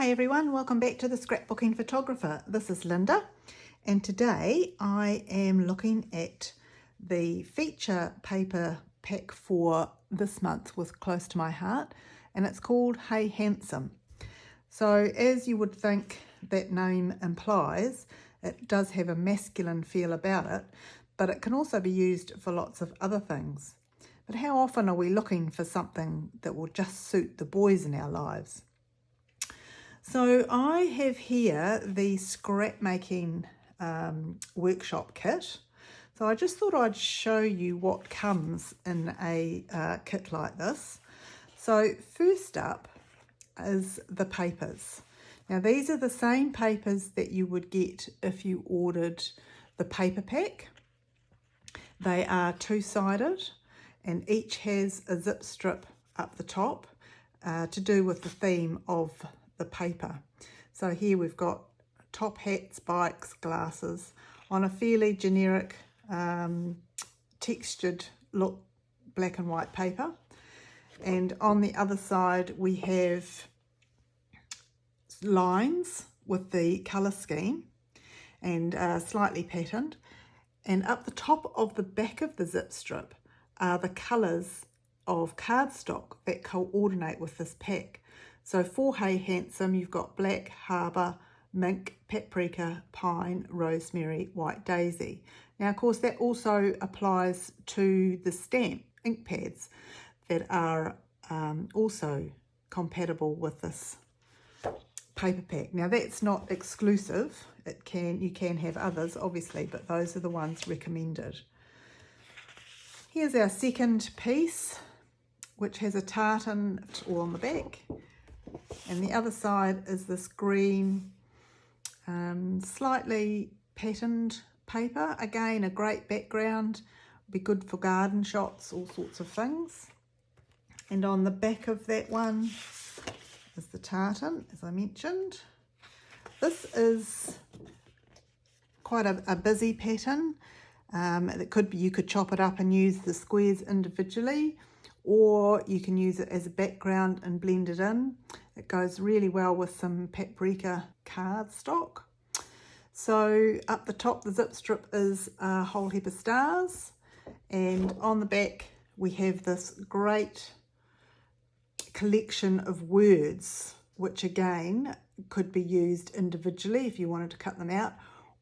Hi everyone, welcome back to the Scrapbooking Photographer. This is Linda, and today I am looking at the feature paper pack for this month with close to my heart, and it's called Hey Handsome. So as you would think that name implies, it does have a masculine feel about it, but it can also be used for lots of other things. But how often are we looking for something that will just suit the boys in our lives? So I have here the scrap making workshop kit. So I just thought I'd show you what comes in a kit like this. So first up is the papers. Now these are the same papers that you would get if you ordered the paper pack. They are two-sided and each has a zip strip up the top to do with the theme of the paper. So here we've got top hats, bikes, glasses on a fairly generic textured look black and white paper, and on the other side we have lines with the colour scheme and slightly patterned, and up the top of the back of the zip strip are the colours of cardstock that coordinate with this pack. So for Hey Handsome, you've got black, harbour, mink, paprika, pine, rosemary, white daisy. Now, of course, that also applies to the stamp ink pads that are also compatible with this paper pack. Now, that's not exclusive. You can have others, obviously, but those are the ones recommended. Here's our second piece, which has a tartan all on the back. And the other side is this green, slightly patterned paper. Again, a great background, be good for garden shots, all sorts of things. And on the back of that one is the tartan, as I mentioned. This is quite a busy pattern. It could be, you could chop it up and use the squares individually, or you can use it as a background and blend it in. It goes really well with some paprika cardstock. So up the top, the zip strip is a whole heap of stars, and on the back we have this great collection of words, which again could be used individually if you wanted to cut them out,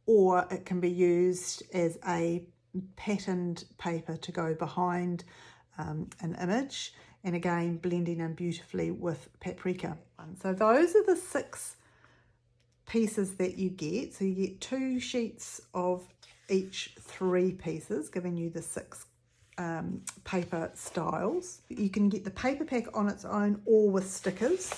or it can be used as a patterned paper to go behind an image, and again blending in beautifully with paprika. So those are the 6 pieces that you get. So you get 2 sheets of each 3 pieces, giving you the 6 paper styles. You can get the paper pack on its own or with stickers,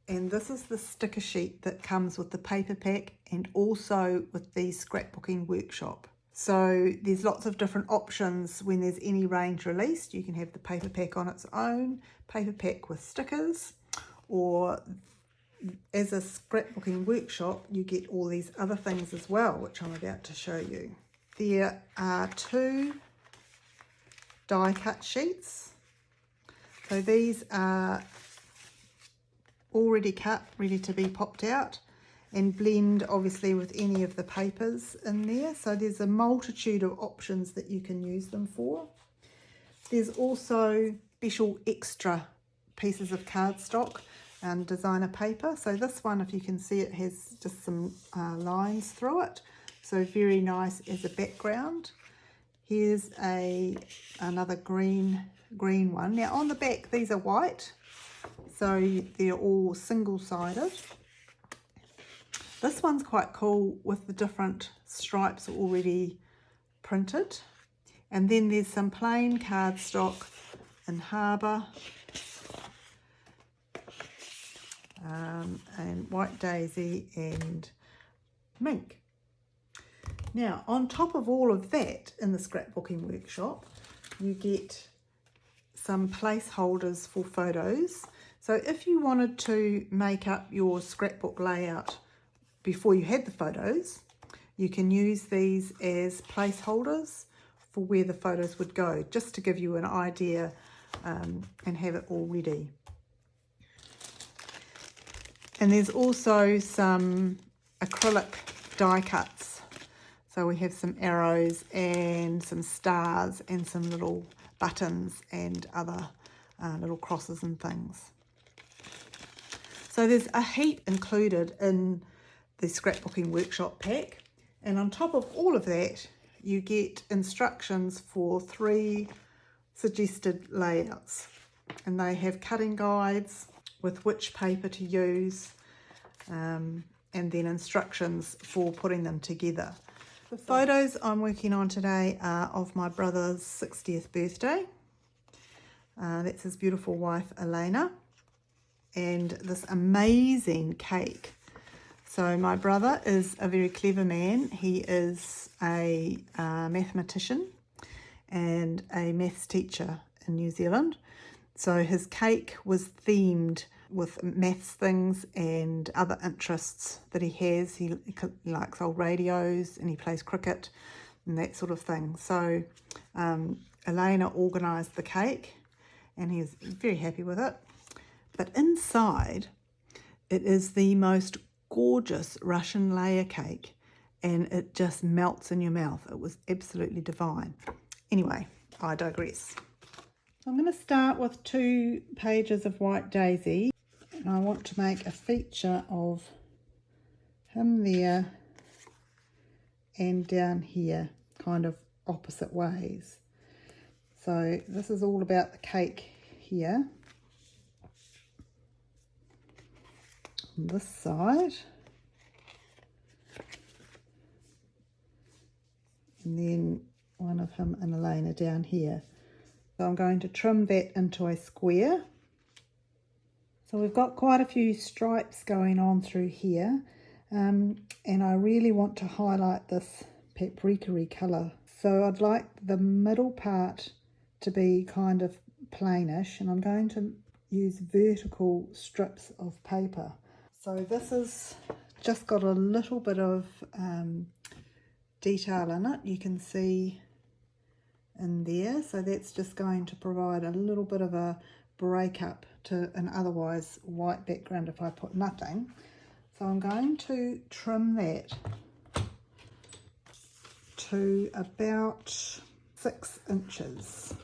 and this is the sticker sheet that comes with the paper pack and also with the scrapbooking workshop. So there's lots of different options when there's any range released. You can have the paper pack on its own, paper pack with stickers, or as a scrapbooking workshop you get all these other things as well, which I'm about to show you. There are 2 die cut sheets. So these are already cut, ready to be popped out, and blend obviously with any of the papers in there. So there's a multitude of options that you can use them for. There's also special extra pieces of cardstock and designer paper. So this one, if you can see, it has just some lines through it. So very nice as a background. Here's another green one. Now on the back, these are white, so they're all single-sided. This one's quite cool with the different stripes already printed. And then there's some plain cardstock in harbour and white daisy and mink. Now on top of all of that, in the scrapbooking workshop you get some placeholders for photos. So if you wanted to make up your scrapbook layout before you had the photos, you can use these as placeholders for where the photos would go, just to give you an idea and have it all ready. And there's also some acrylic die cuts. So we have some arrows and some stars and some little buttons and other little crosses and things. So there's a heap included in the scrapbooking workshop pack, and on top of all of that you get instructions for 3 suggested layouts, and they have cutting guides with which paper to use, and then instructions for putting them together. The photos I'm working on today are of my brother's 60th birthday. That's his beautiful wife Elena, and this amazing cake. So my brother is a very clever man. He is a mathematician and a maths teacher in New Zealand. So his cake was themed with maths things and other interests that he has. He likes old radios and he plays cricket and that sort of thing. So Elena organised the cake and he was very happy with it. But inside, it is the most gorgeous Russian layer cake, and it just melts in your mouth. It was absolutely divine. Anyway, I digress. I'm going to start with 2 pages of White Daisy, and I want to make a feature of him there and down here, kind of opposite ways. So this is all about the cake here. On this side, and then one of him and Elena down here. So I'm going to trim that into a square. So we've got quite a few stripes going on through here, and I really want to highlight this paprika-y colour. So I'd like the middle part to be kind of plainish, and I'm going to use vertical strips of paper. So this has just got a little bit of detail in it, you can see in there. So that's just going to provide a little bit of a break up to an otherwise white background if I put nothing. So I'm going to trim that to about 6 inches.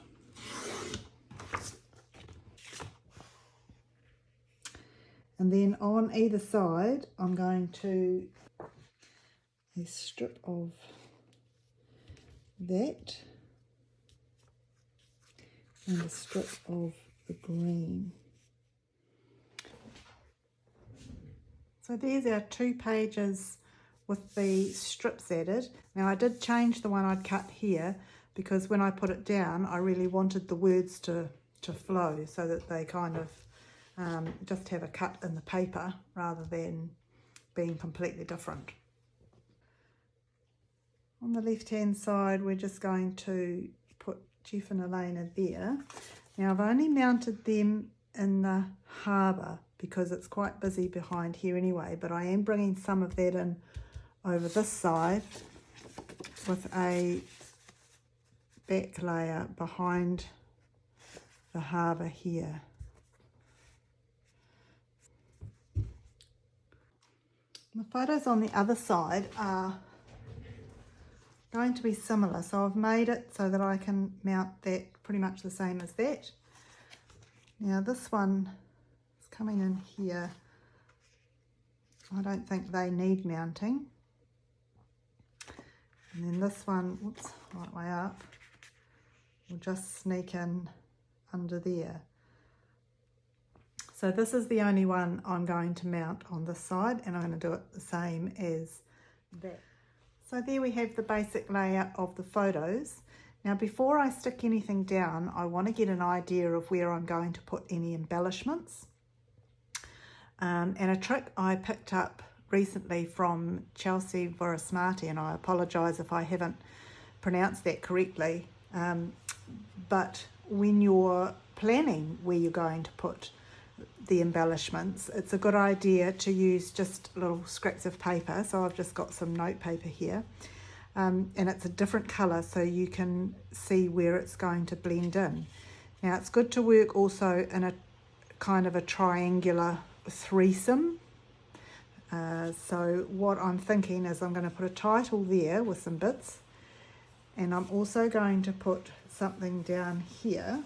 And then on either side, I'm going to a strip of that and a strip of the green. So there's our 2 pages with the strips added. Now I did change the one I'd cut here because when I put it down, I really wanted the words to flow so that they kind of just have a cut in the paper rather than being completely different. On the left hand side, we're just going to put Jeff and Elena there. Now I've only mounted them in the harbour because it's quite busy behind here anyway, but I am bringing some of that in over this side with a back layer behind the harbour here. The photos on the other side are going to be similar, so I've made it so that I can mount that pretty much the same as that. Now this one is coming in here. I don't think they need mounting. And then this one, whoops, right way up, will just sneak in under there. So this is the only one I'm going to mount on this side, and I'm going to do it the same as that. So there we have the basic layout of the photos. Now before I stick anything down, I want to get an idea of where I'm going to put any embellishments. And a trick I picked up recently from Chelsea Vorasmarty, and I apologise if I haven't pronounced that correctly, but when you're planning where you're going to put the embellishments, it's a good idea to use just little scraps of paper. So I've just got some note paper here, and it's a different colour so you can see where it's going to blend in. Now it's good to work also in a kind of a triangular threesome So what I'm thinking is I'm going to put a title there with some bits, and I'm also going to put something down here,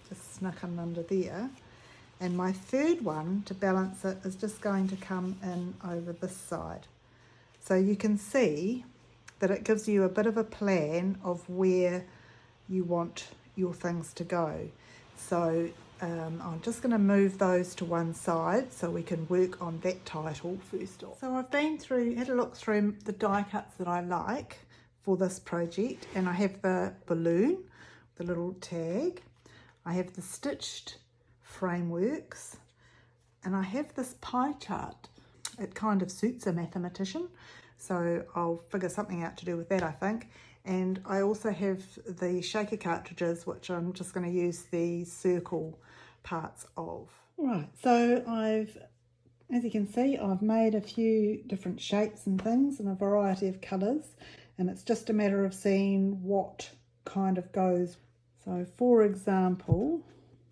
just snuck in under there, and my third one to balance it is just going to come in over this side. So you can see that it gives you a bit of a plan of where you want your things to go. So I'm just going to move those to one side so we can work on that title first off. So I've had a look through the die cuts that I like for this project, and I have the balloon, the little tag, I have the stitched frameworks, and I have this pie chart. It kind of suits a mathematician, so I'll figure something out to do with that, I think. And I also have the shaker cartridges, which I'm just going to use the circle parts of. Right, so as you can see, I've made a few different shapes and things in a variety of colours, and it's just a matter of seeing what kind of goes. So for example,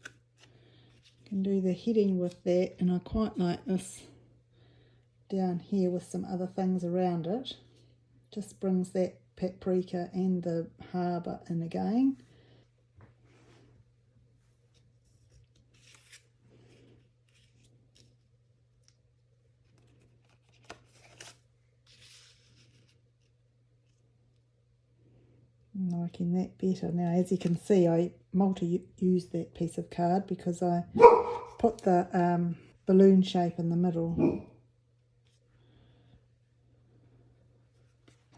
you can do the heading with that, and I quite like this down here with some other things around it. Just brings that paprika and the harbour in again. I'm liking that better. Now, as you can see, I multi-used that piece of card because I put the balloon shape in the middle.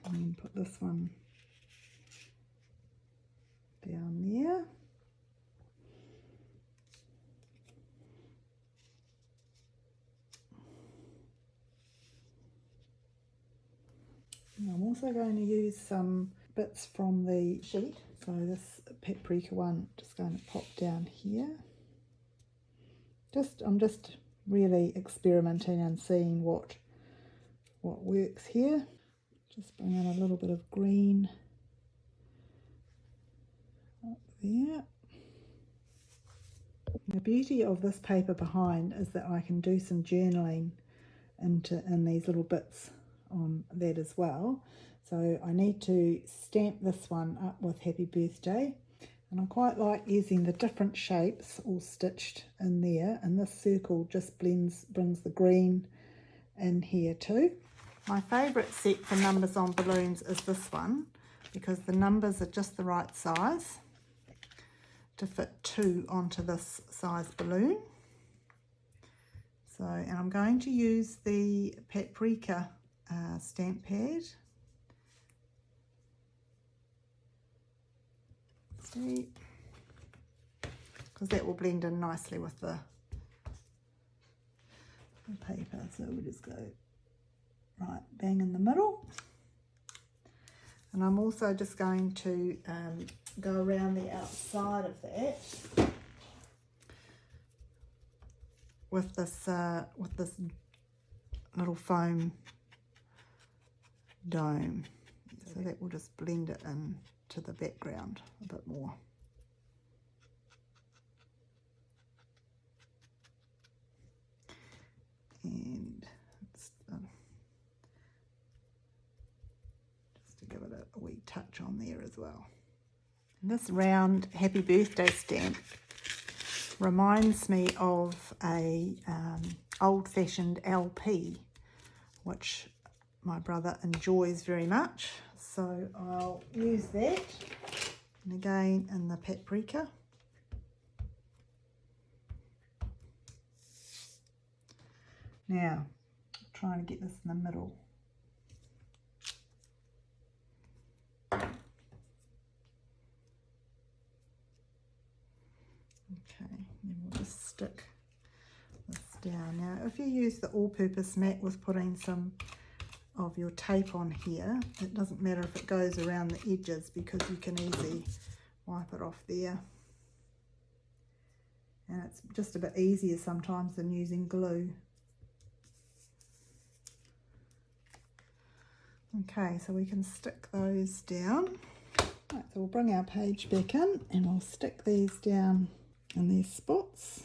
And then put this one down there. And I'm also going to use some bits from the sheet. So this paprika one, just going to pop down here. I'm just really experimenting and seeing what works here. Just bring in a little bit of green up there. The beauty of this paper behind is that I can do some journaling in these little bits on that as well. So I need to stamp this one up with happy birthday, and I quite like using the different shapes all stitched in there, and this circle just brings the green in here too. My favourite set for numbers on balloons is this one, because the numbers are just the right size to fit 2 onto this size balloon. So, and I'm going to use the paprika stamp pad. See, because that will blend in nicely with the paper. So we'll just go right bang in the middle. And I'm also just going to go around the outside of that with this little foam dome. So that will just blend it in to the background a bit more. And it's, just to give it a wee touch on there as well. And this round happy birthday stamp reminds me of a old-fashioned LP, which my brother enjoys very much. So I'll use that, and again in the paprika. Now, trying to get this in the middle. Okay, then we'll just stick this down. Now, if you use the all-purpose mat with putting some of your tape on here, it doesn't matter if it goes around the edges, because you can easily wipe it off there. And it's just a bit easier sometimes than using glue. Okay, so we can stick those down. Right, so we'll bring our page back in and we'll stick these down in these spots.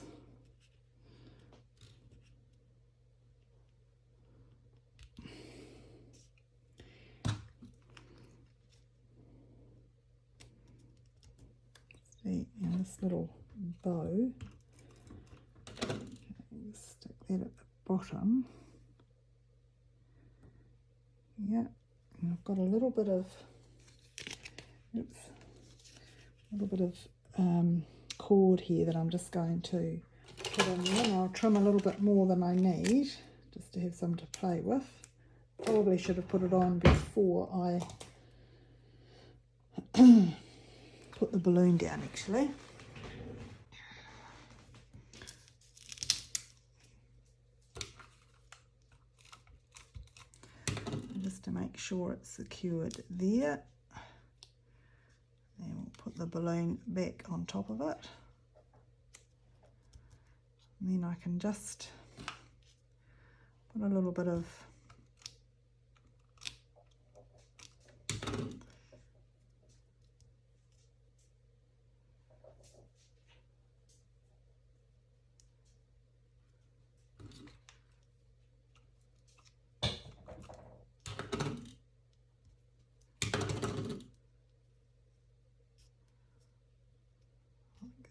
this little bow. Okay, stick that at the bottom. Yeah, and I've got a little bit of, cord here that I'm just going to put in there, and I'll trim a little bit more than I need just to have some to play with. Probably should have put it on before I put the balloon down actually. Just to make sure it's secured there. And we'll put the balloon back on top of it. And then I can just put a little bit of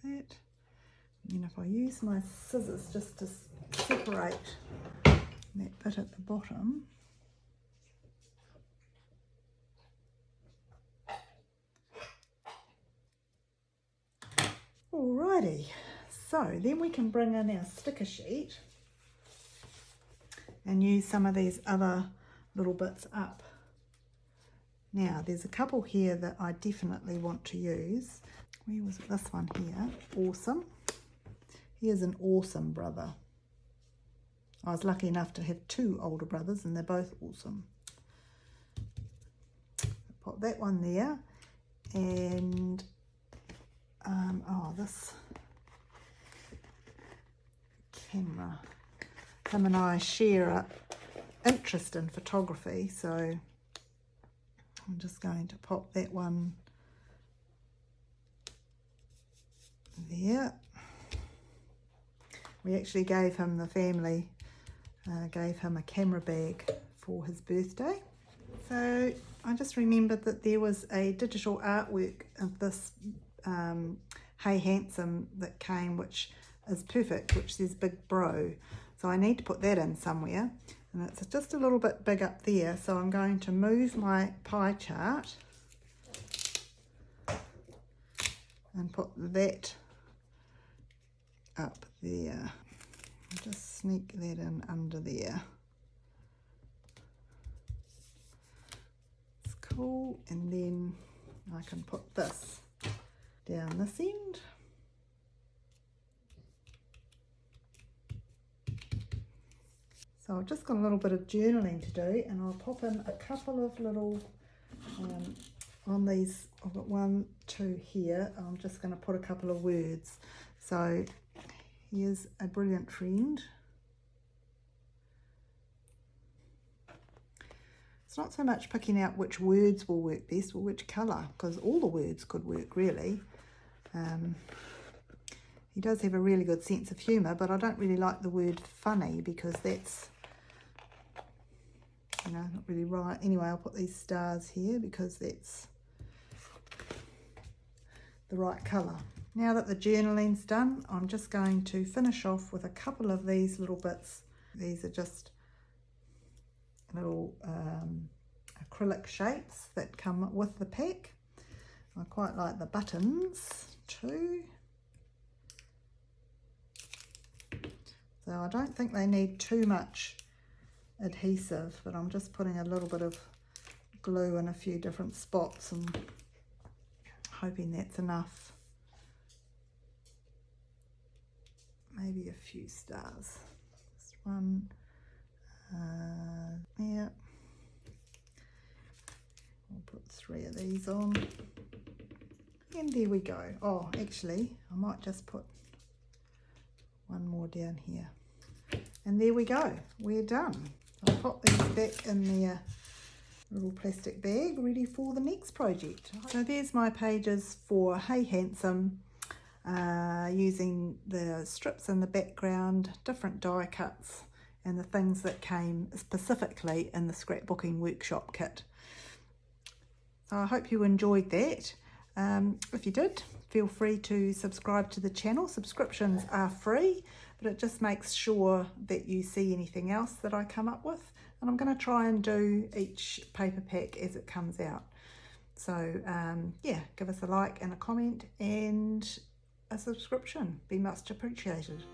that. And if I use my scissors just to separate that bit at the bottom, alrighty, so then we can bring in our sticker sheet and use some of these other little bits up. Now there's a couple here that I definitely want to use. Where was it? This one here. Awesome. Here's an awesome brother. I was lucky enough to have two older brothers and they're both awesome. Pop that one there. And oh, this camera. Him and I share an interest in photography, so I'm just going to pop that one there. We actually gave him, the family gave him a camera bag for his birthday. So I just remembered that there was a digital artwork of this Hey Handsome that came, which is perfect, which says Big Bro. So I need to put that in somewhere, and it's just a little bit big up there, so I'm going to move my pie chart and put that up there. I'll just sneak that in under there. It's cool, and then I can put this down this end. So I've just got a little bit of journaling to do, and I'll pop in a couple of little, on these, I've got 1, 2 here, I'm just going to put a couple of words. So here's a brilliant friend. It's not so much picking out which words will work best or which colour, because all the words could work really. He does have a really good sense of humour, but I don't really like the word funny because that's, you know, not really right. Anyway, I'll put these stars here because that's the right colour. Now that the journaling's done, I'm just going to finish off with a couple of these little bits. These are just little acrylic shapes that come with the pack. I quite like the buttons too. So I don't think they need too much adhesive, but I'm just putting a little bit of glue in a few different spots and hoping that's enough. Maybe a few stars. Just one there. I'll put 3 of these on. And there we go. Oh, actually, I might just put one more down here. And there we go. We're done. I'll pop these back in their little plastic bag, ready for the next project. So there's my pages for Hey Handsome, using the strips in the background, different die cuts, and the things that came specifically in the scrapbooking workshop kit. So I hope you enjoyed that. If you did, feel free to subscribe to the channel. Subscriptions are free, but it just makes sure that you see anything else that I come up with. And I'm going to try and do each paper pack as it comes out. So yeah, give us a like and a comment and a subscription. Be much appreciated.